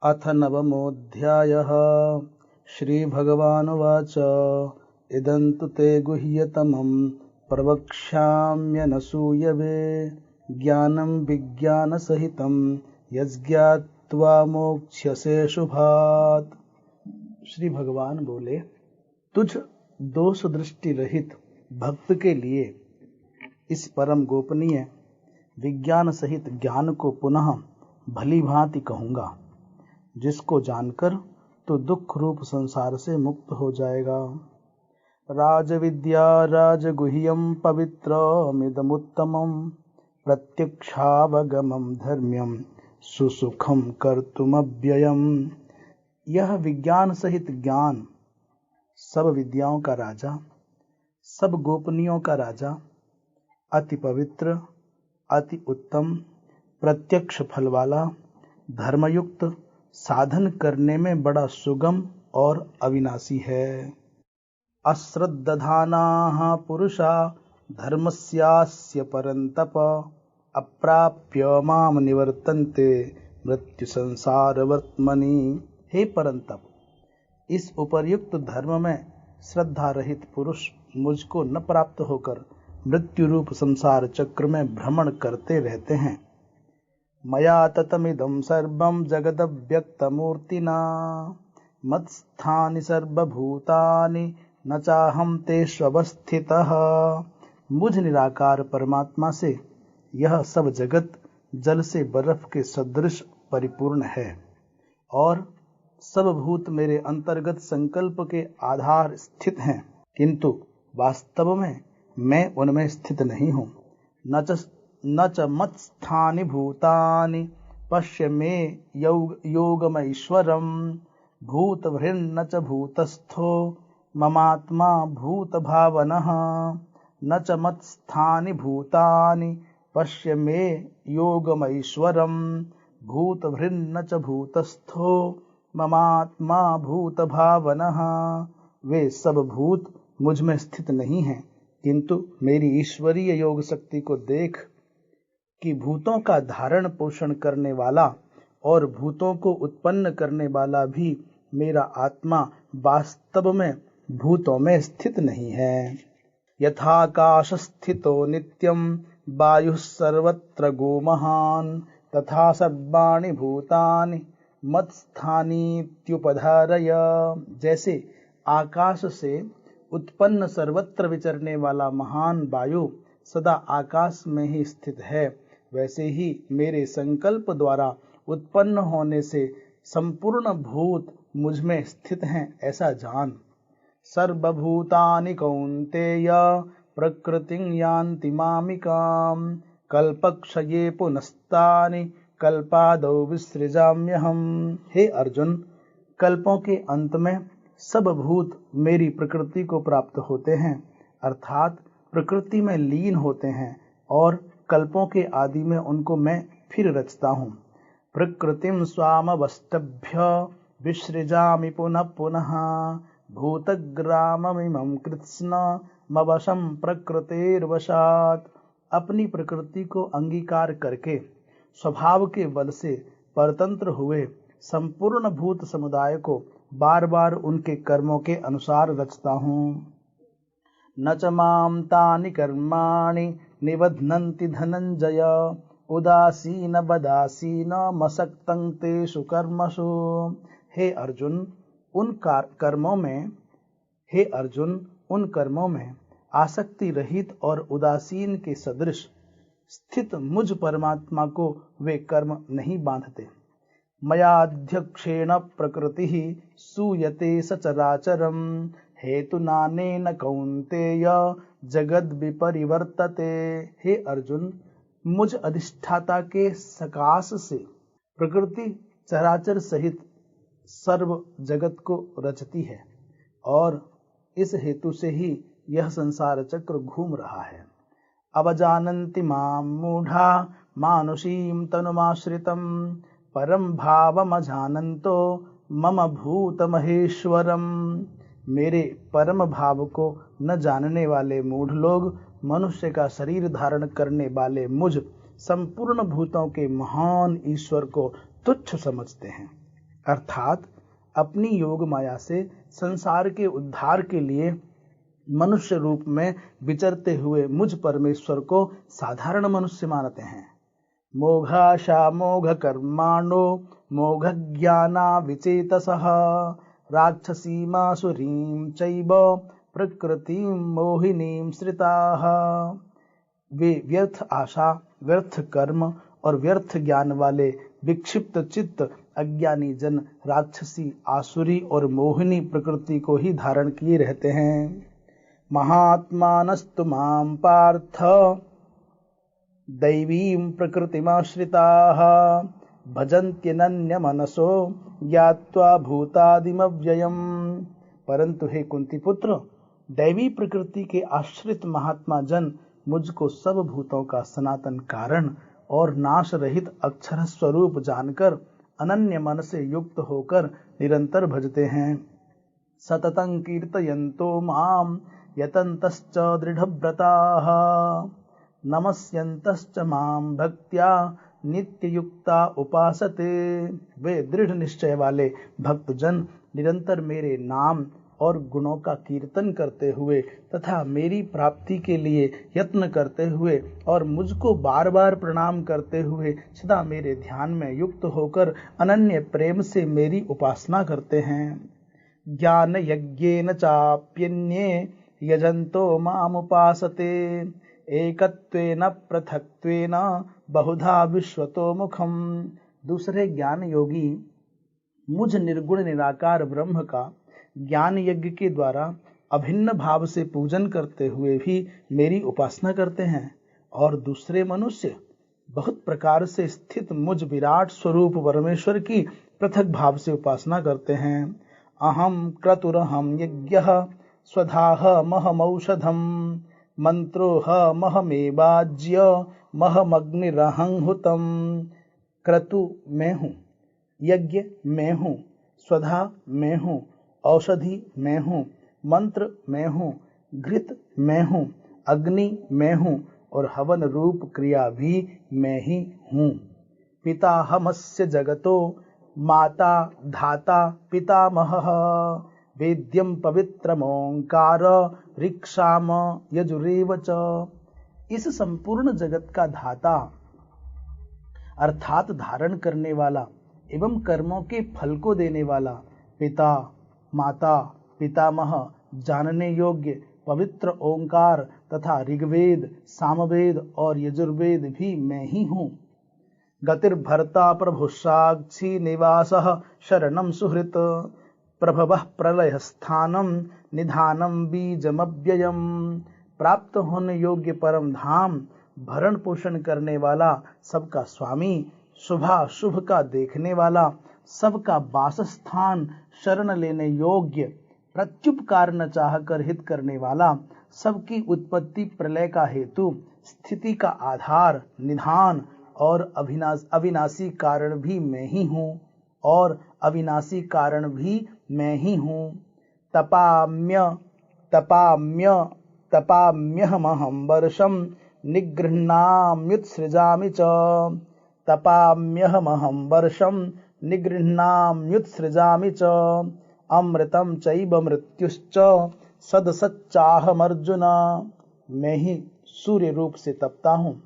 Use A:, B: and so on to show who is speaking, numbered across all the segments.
A: अथ नवमोऽध्यायः। श्रीभगवानुवाच इदं तु ते गुह्यतमं प्रवक्ष्याम्यनसूयवे ज्ञानं विज्ञानसहितं यज्ञात्वा मोक्ष्यसे शुभात्। श्री भगवान बोले, तुझ दोष दृष्टि रहित भक्त के लिए इस परम गोपनीय विज्ञान सहित ज्ञान को पुनः भली भांति कहूँगा, जिसको जानकर तो दुख रूप संसार से मुक्त हो जाएगा। राजविद्या राजगुह्यं पवित्रमिदमुत्तमं प्रत्यक्षावगमं धर्म्यं सुसुखं कर्तुमव्ययम्। यह विज्ञान सहित ज्ञान सब विद्याओं का राजा, सब गोपनीयों का राजा, अति पवित्र, अति उत्तम, प्रत्यक्ष फल वाला, धर्मयुक्त, साधन करने में बड़ा सुगम और अविनाशी है। अश्रद्दधानाः पुरुषा धर्मस्यास्य परन्तप अप्राप्य माम निवर्तन्ते मृत्यु संसारवर्त्मनि। हे परंतप, इस उपर्युक्त धर्म में श्रद्धा रहित पुरुष मुझको न प्राप्त होकर मृत्यु रूप संसार चक्र में भ्रमण करते रहते हैं। मया ततमिदं सर्वं जगदव्यक्तमूर्तिना मत्स्थानि सर्वभूतानि न चाहं तेष्वस्थितः। मुझ निराकार परमात्मा से यह सब जगत जल से बर्फ के सदृश परिपूर्ण है और सब भूत मेरे अंतर्गत संकल्प के आधार स्थित हैं, किंतु वास्तव में मैं उनमें स्थित नहीं हूँ। न च मत्स्थानि भूतानि पश्य मे योगमैश्वरम् भूतभृन्न च भूतस्थो ममात्मा भूतभावनः। न च मत्स्थानि भूतानि पश्य मे योगमैश्वरम् भूतभृन्न च भूतस्थो ममात्मा भूतभावनः। वे सब भूत मुझ में स्थित नहीं हैं, किंतु मेरी ईश्वरीय योग शक्ति को देख कि भूतों का धारण पोषण करने वाला और भूतों को उत्पन्न करने वाला भी मेरा आत्मा वास्तव में भूतों में स्थित नहीं है। यथाकाश स्थितो नित्यं वायुः सर्वत्र गोमहान् तथा सर्वाणि भूतानि मत्स्थानीत्युपधारय। जैसे आकाश से उत्पन्न सर्वत्र विचरने वाला महान वायु सदा आकाश में ही स्थित है, वैसे ही मेरे संकल्प द्वारा उत्पन्न होने से संपूर्ण भूत मुझ में स्थित हैं, ऐसा जान। सर्वभूतानि कौन्तेय प्रकृतिं यान्ति मामिकाम् कल्पक्षये पुनस्तानि कल्पादौ विसृजाम्यहम्। हे अर्जुन, कल्पों के अंत में सब भूत मेरी प्रकृति को प्राप्त होते हैं, अर्थात प्रकृति में लीन होते हैं और कल्पों के आदि में उनको मैं फिर रचता हूँ। प्रकृतिं स्वामवष्टभ्य विसृजामि पुनः पुनः भूतग्राममिमं कृत्स्नमवशं प्रकृतेर्वशात्। अपनी प्रकृति को अंगीकार करके स्वभाव के बल से परतंत्र हुए संपूर्ण भूत समुदाय को बार बार उनके कर्मों के अनुसार रचता हूँ। न च मां तानि कर्माणि निबध्नन्ति धनंजय उदासीन बदासीन मसक्तं तेषु कर्मसु। हे अर्जुन, उन कर्मों में आसक्ति रहित और उदासीन के सदृश स्थित मुझ परमात्मा को वे कर्म नहीं बांधते। मयाध्यक्षेण प्रकृतिः सूयते सचराचरम् हेतुनानेन कौन्तेय जगद विपरिवर्तते। हे अर्जुन, मुझ अधिष्ठाता के सकाश से प्रकृति चराचर सहित सर्व जगत को रचती है और इस हेतु से ही यह संसार चक्र घूम रहा है। अवजानन्ति मां मूढ़ा मानुषीं तनुमाश्रितं परम भावमजानन्तो मम भूत महेश्वरम। मेरे परम भाव को न जानने वाले मूढ़ लोग मनुष्य का शरीर धारण करने वाले मुझ संपूर्ण भूतों के महान ईश्वर को तुच्छ समझते हैं। अर्थात अपनी योग माया से संसार के उद्धार के लिए मनुष्य रूप में विचरते हुए मुझ परमेश्वर को साधारण मनुष्य मानते हैं। मोघाशा मोघ कर्माणो मोघ ज्ञाना विचेतसः राक्षसीमासुरीं चैव प्रकृतिं मोहिनीं श्रिताः। वे व्यर्थ आशा, व्यर्थ कर्म और व्यर्थ ज्ञान वाले विक्षिप्त चित्त अज्ञानी जन राक्षसी, आसुरी और मोहिनी प्रकृति को ही धारण किए रहते हैं। महात्मानस्तु मां पार्थ दैवीं प्रकृतिमाश्रिताः भजन्त्यनन्यमनसो ज्ञात्वा भूतादिमव्ययम्। परंतु हे कुंती पुत्र, दैवी प्रकृति के आश्रित महात्मा जन मुझको सब भूतों का सनातन कारण और नाश रहित अक्षर स्वरूप जानकर अनन्य मन से युक्त होकर निरंतर भजते हैं। सततं कीर्तयन्तो मां यतन्तश्च दृढव्रताः नमस्यन्तश्च मां भक्त्या नित्ययुक्ता उपासते। वे दृढ़ निश्चय वाले भक्तजन निरंतर मेरे नाम और गुणों का कीर्तन करते हुए तथा मेरी प्राप्ति के लिए यत्न करते हुए और मुझको बार बार प्रणाम करते हुए सदा मेरे ध्यान में युक्त होकर अनन्य प्रेम से मेरी उपासना करते हैं। ज्ञान यज्ञेन चाप्यन्ये यजन्तो मामुपासते एकत्वेन पृथक्त्वेन बहुधा विश्वतो मुखम। दूसरे ज्ञान योगी मुझ निर्गुण निराकार ब्रह्म का ज्ञान यज्ञ के द्वारा अभिन्न भाव से पूजन करते हुए भी मेरी उपासना करते हैं, और दूसरे मनुष्य बहुत प्रकार से स्थित मुझ विराट स्वरूप परमेश्वर की पृथक भाव से उपासना करते हैं। अहम क्रतुरहम यज्ञः स्वधाह महमौषधम मंत्रोह महमेवाज्य महमग्निरहं हुतम। क्रतु मैं हूँ, यज्ञ मैं हूँ, स्वधा मैं हूँ, औषधि मैं हूँ, मंत्र मैं हूँ, घृत मैं हूँ, अग्नि मैं हूँ और हवन रूप क्रिया भी मैं ही हूँ। पिताहमस्य जगतो माता धाता पितामहः वेद्यं पवित्रमोंकार ऋक्षाम यजुरेव च। इस संपूर्ण जगत का धाता अर्थात धारण करने वाला एवं कर्मों के फल को देने वाला पिता, माता, पितामह, जानने योग्य पवित्र ओंकार तथा ऋग्वेद, सामवेद और यजुर्वेद भी मैं ही हूँ। गतिर्भर्ता प्रभु साक्षी निवासः शरणं सुहृत प्रभवः प्रलय स्थानम निधानम बीजमव्ययम। प्राप्त होने योग्य परम धाम, भरण पोषण करने वाला, सबका स्वामी, शुभाशुभ का देखने वाला, सबका वासस्थान, शरण लेने योग्य, प्रत्युपकार न चाहकर हित करने वाला, सबकी उत्पत्ति प्रलय का हेतु, स्थिति का आधार, निधान और अविनाशी कारण भी मैं ही हूँ, और अविनाशी कारण भी मैं ही हूँ। तपाम्यहमहं वर्षं निगृह्णाम्युत्सृजामि च। तपाम्यहमहं वर्षं निगृह्णाम्युत्सृजामि च। अमृतं चैव मृत्युश्च सदसच्चाहमर्जुन। मैं ही सूर्य रूप से तपता हूँ,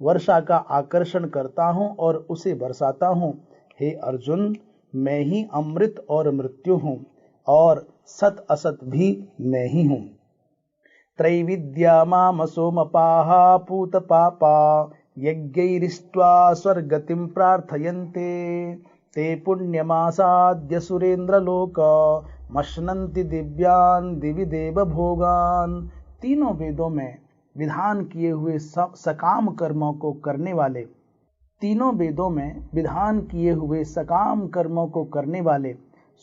A: वर्षा का आकर्षण करता हूँ और उसे बरसाता हूँ। हे अर्जुन, मैं ही अमृत और मृत्यु हूँ, और सत असत भी मैं ही हूँ। त्रैविद्या माम सोमपाः पूत पापा यज्ञैरिष्ट्वा स्वर्गतिं प्रार्थयन्ते ते पुण्यमासाद्य सुरेंद्रलोक मश्नन्ति दिव्यान् दिवि देव भोगान्। तीनों वेदों में विधान किए हुए सकाम कर्मों को करने वाले, तीनों वेदों में विधान किए हुए सकाम कर्मों को करने वाले,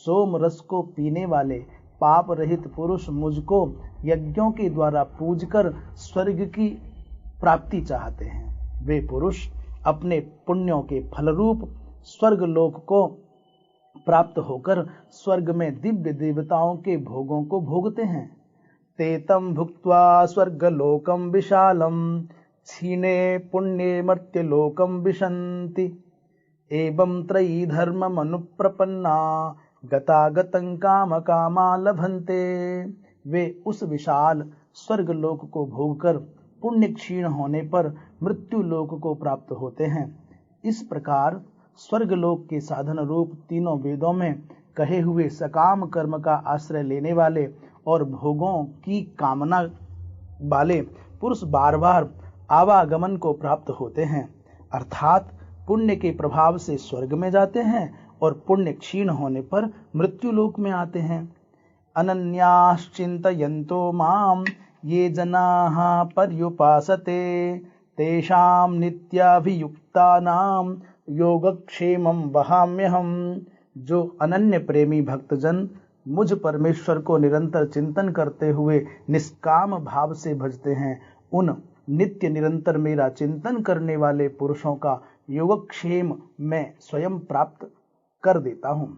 A: सोम रस को पीने वाले पाप रहित पुरुष मुझको यज्ञों के द्वारा पूजकर स्वर्ग की प्राप्ति चाहते हैं। वे पुरुष अपने पुण्यों के फलरूप स्वर्ग लोक को प्राप्त होकर स्वर्ग में दिव्य देवताओं के भोगों को भोगते हैं। तेतम भुक्त्वा स्वर्गलोकम विशालम क्षीणे पुण्ये मर्त्यलोकम विशन्ति एवं त्रयी धर्ममनुप्रपन्ना गतागतं काम कामा लभन्ते। वे उस विशाल स्वर्ग लोक को भोगकर पुण्य क्षीण होने पर मृत्यु लोक को प्राप्त होते हैं। इस प्रकार स्वर्ग लोक के साधन रूप तीनों वेदों में कहे हुए सकाम कर्म का आश्रय लेने वाले और भोगों की कामना वाले पुरुष बार बार आवागमन को प्राप्त होते हैं, अर्थात पुण्य के प्रभाव से स्वर्ग में जाते हैं और पुण्य क्षीण होने पर मृत्यु लोक में आते हैं। अनन्याश्चिन्तयन्तो माम ये जनाः पर्युपासते तेषां नित्याभियुक्तानां योगक्षेमं वहाम्यहम्। जो अनन्य प्रेमी भक्तजन मुझ परमेश्वर को निरंतर चिंतन करते हुए निष्काम भाव से भजते हैं, उन नित्य निरंतर मेरा चिंतन करने वाले पुरुषों का योगक्षेम मैं स्वयं प्राप्त कर देता हूँ।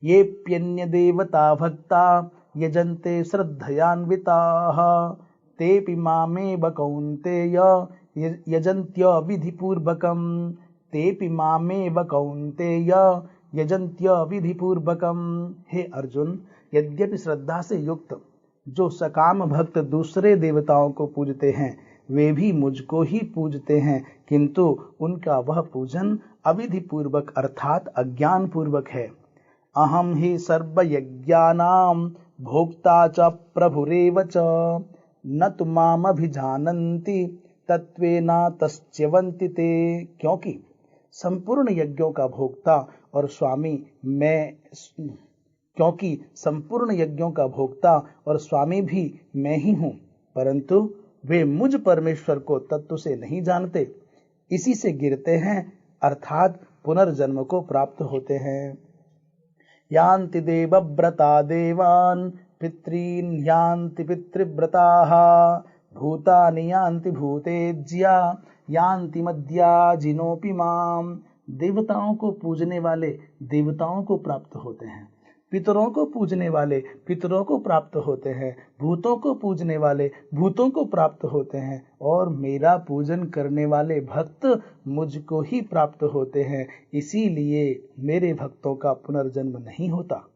A: ये प्यन्य देवता भक्ता यजन्ते श्रद्धयान्विताः तेऽपि मामेव कौन्तेय यजन्त्य विधिपूर्वकम्। तेऽपि मामेव कौन्तेय यजन्त्य विधिपूर्वकम्। हे अर्जुन, यद्यपि श्रद्धा से युक्त जो सकाम भक्त दूसरे देवताओं को पूजते हैं वे भी मुझको ही पूजते हैं, किंतु उनका वह पूजन अविधि पूर्वक अर्थात अज्ञान पूर्वक है। अहम ही सर्वयज्ञानां भोक्ता च प्रभुरेव च न तु मामभिजानन्ति तत्त्वेनातश्च्यवन्ति ते। क्योंकि संपूर्ण यज्ञों का भोक्ता और स्वामी भी मैं ही हूँ, परंतु वे मुझ परमेश्वर को तत्व से नहीं जानते, इसी से गिरते हैं अर्थात पुनर्जन्म को प्राप्त होते हैं। यान्ति देवव्रता देवान् पितॄन् यान्ति पितृव्रताः भूतानि यान्ति भूतेज्या यान्ति मद्याजिनोऽपि माम्। देवताओं को पूजने वाले देवताओं को प्राप्त होते हैं, पितरों को पूजने वाले पितरों को प्राप्त होते हैं, भूतों को पूजने वाले भूतों को प्राप्त होते हैं, और मेरा पूजन करने वाले भक्त मुझको ही प्राप्त होते हैं। इसीलिए मेरे भक्तों का पुनर्जन्म नहीं होता।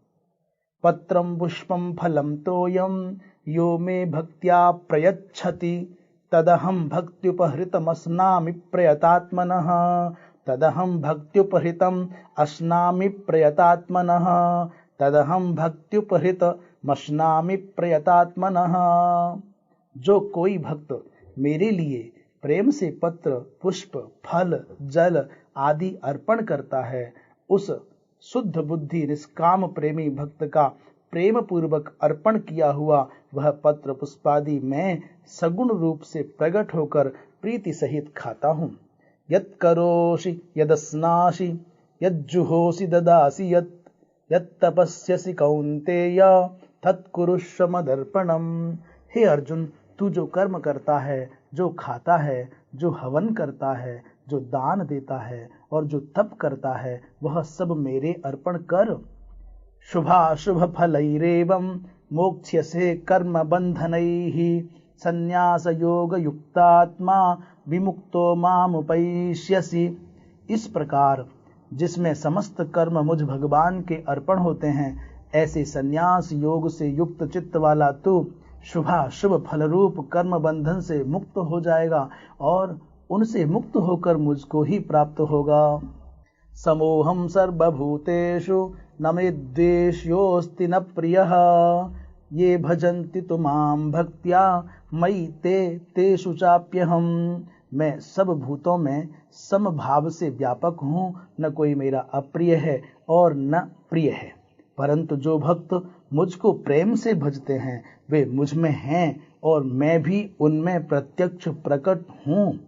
A: पत्रं पुष्पं फलं तोयं यो मे भक्त्या प्रयच्छति तदहं भक्त्युपहृतमस्नामि प्रयतात्मनः। तदहं भक्त्युपहृतम् अस्नामि प्रयतात्मनः। तदहं भक्त्युपहृतमस्नामि प्रयतात्मनः। जो कोई भक्त मेरे लिए प्रेम से पत्र पुष्प फल जल आदि अर्पण करता है, उस शुद्ध बुद्धि निष्काम प्रेमी भक्त का प्रेम पूर्वक अर्पण किया हुआ वह पत्र पुष्पादि मैं सगुण रूप से प्रकट होकर प्रीति सहित खाता हूँ। यत् करोषि यदस्नासि यज्जुहोषि ददासि यत् तपस्यसि कौन्तेय तत्कुरुष्व मदर्पणम्। हे अर्जुन, तू जो कर्म करता है, जो खाता है, जो हवन करता है, जो दान देता है और जो तप करता है, वह सब मेरे अर्पण कर। शुभाशुभ फलैरेवं मोक्ष्यसे कर्म बंधनैः संन्यास योग युक्तात्मा विमुक्तो मामुपैष्यसि। इस प्रकार जिसमें समस्त कर्म मुझ भगवान के अर्पण होते हैं, ऐसे संन्यास योग से युक्त चित्त वाला तू शुभाशुभ फल रूप कर्म बंधन से मुक्त हो जाएगा और उनसे मुक्त होकर मुझको ही प्राप्त होगा। समोहम सर्वभूतेषु न मे द्वेष्योऽस्ति न प्रियः ये भजन्ति तु मां भक्त्या मयि तेषु चाप्यहम्। मैं सब भूतों में समभाव से व्यापक हूँ, न कोई मेरा अप्रिय है और न प्रिय है, परंतु जो भक्त मुझको प्रेम से भजते हैं वे मुझ में हैं और मैं भी उनमें प्रत्यक्ष प्रकट हूँ।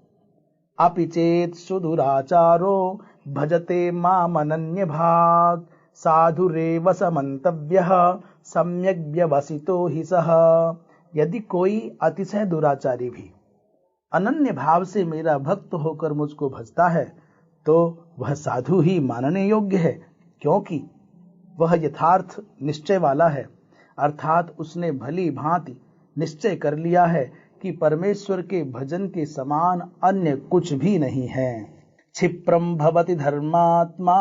A: अपि चेत् सुदुराचारो भजते मामनन्य भाग साधुरेव समन्तव्यः सम्यक् व्यवसितो हि सः। यदि कोई अतिशय दुराचारी भी अनन्य भाव से मेरा भक्त होकर मुझको भजता है तो वह साधु ही मानने योग्य है, क्योंकि वह यथार्थ निश्चय वाला है, अर्थात उसने भली भांति निश्चय कर लिया है कि परमेश्वर के भजन के समान अन्य कुछ भी नहीं है। क्षिप्रं भवति धर्मात्मा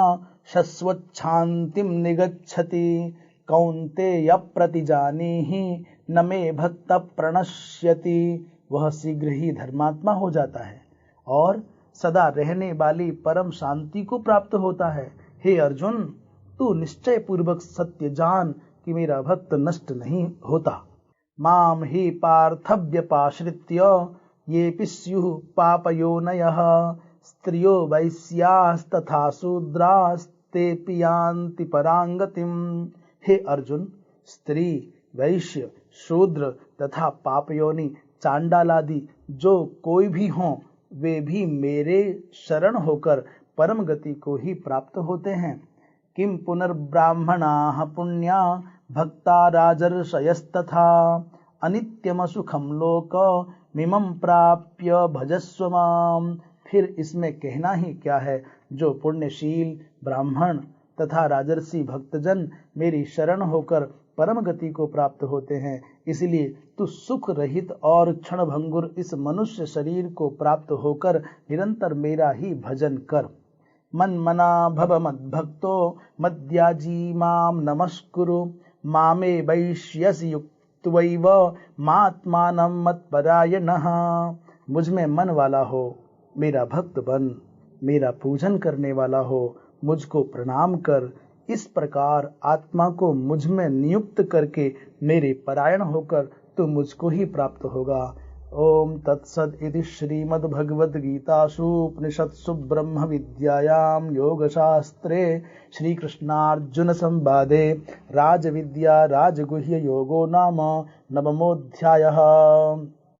A: शश्वच्छान्तिं निगच्छति कौन्तेय प्रतिजानीहि न मे भक्त प्रणश्यति। वह शीघ्र ही धर्मात्मा हो जाता है और सदा रहने वाली परम शांति को प्राप्त होता है। हे अर्जुन, तू निश्चय पूर्वक सत्य जान कि मेरा भक्त नष्ट नहीं होता। माम ही पार्थव्यपाश्रित्य ये स्युः पापयोनयः स्त्रियो वैश्यास्तथा शूद्रास्तेऽपि यान्ति परां गतिम्। हे अर्जुन, स्त्री, वैश्य, शूद्र तथा पापयोनि चांडालादि जो कोई भी हों, वे भी मेरे शरण होकर परम गति को ही प्राप्त होते हैं। किम पुनर्ब्राह्मणाः पुण्या भक्ता राजर्षयस्तथा अनित्यमसुखं लोकमिमं प्राप्य भजस्व माम्। फिर इसमें कहना ही क्या है, जो पुण्यशील ब्राह्मण तथा राजर्षि भक्तजन मेरी शरण होकर परम गति को प्राप्त होते हैं, इसलिए तू सुख रहित और क्षणभंगुर इस मनुष्य शरीर को प्राप्त होकर निरंतर मेरा ही भजन कर। मन्मना भव मद्भक्तो मद्याजी माम नमस्कुरु मामे वैश्यसि युक्त्वैव मात्मानं मत्परायणः। मुझ में मन वाला हो, मेरा भक्त बन, मेरा पूजन करने वाला हो, मुझको प्रणाम कर। इस प्रकार आत्मा को मुझ में नियुक्त करके मेरे परायण होकर तू मुझको ही प्राप्त होगा। ओम तत्सद इति श्रीमद्भगवद्गीतासु उपनिषत्सु ब्रह्म विद्यायां योगशास्त्रे श्रीकृष्णार्जुन संवादे राजविद्या राजगुह्य योगो नाम नवमोऽध्यायः।